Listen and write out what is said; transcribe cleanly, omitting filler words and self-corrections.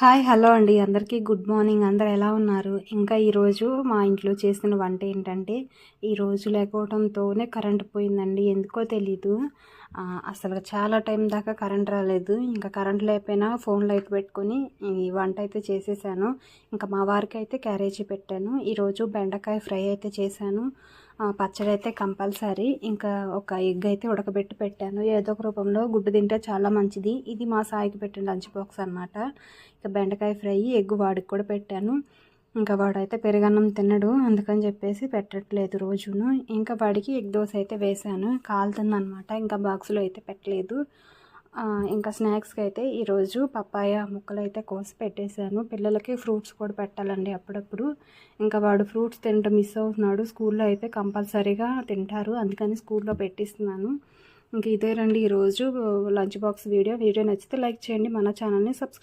Hi hello అండి అందరికీ good morning. అందరు ఎలా ఉన్నారు? ఇంకా ఈరోజు మా ఇంట్లో చేసిన వంట ఏంటంటే, ఈరోజు లేకపోవడంతోనే కరెంట్ పోయిందండి. ఎందుకో తెలీదు. అసలు చాలా టైం దాకా కరెంట్ రాలేదు. ఇంకా కరెంట్ లేకపోయినా ఫోన్ లైట్ పెట్టుకొని ఈ వంట అయితే చేసేసాను. ఇంకా మా వారికి అయితే క్యారేజీ పెట్టాను. ఈరోజు బెండకాయ ఫ్రై అయితే చేశాను. పచ్చడి అయితే కంపల్సరీ. ఇంకా ఒక ఎగ్ అయితే ఉడకబెట్టి పెట్టాను. ఏదో ఒక రూపంలో గుడ్డు తింటే చాలా మంచిది. ఇది మా సాయికి పెట్టిన లంచ్ బాక్స్ అనమాట. ఇక బెండకాయ ఫ్రై ఎగ్ వాడికి కూడా పెట్టాను. ఇంకా వాడైతే పెరుగన్నం తినడు, అందుకని చెప్పేసి పెట్టట్లేదు రోజును. ఇంకా వాడికి ఎగ్ దోశ అయితే వేశాను, కాలుతుందనమాట. ఇంకా బాక్స్లో అయితే పెట్టలేదు. ఇంకా స్నాక్స్కి అయితే ఈరోజు పప్పాయ ముక్కలు అయితే కోసి పెట్టేశాను. పిల్లలకి ఫ్రూట్స్ కూడా పెట్టాలండి అప్పుడప్పుడు. ఇంకా వాడు ఫ్రూట్స్ తినడం మిస్ అవుతున్నాడు. స్కూల్లో అయితే కంపల్సరీగా తింటారు, అందుకని స్కూల్లో పెట్టిస్తున్నాను. ఇంక ఇదే రండి ఈరోజు లంచ్ బాక్స్ వీడియో నచ్చితే లైక్ చేయండి, మన ఛానల్ని సబ్స్క్రైబ్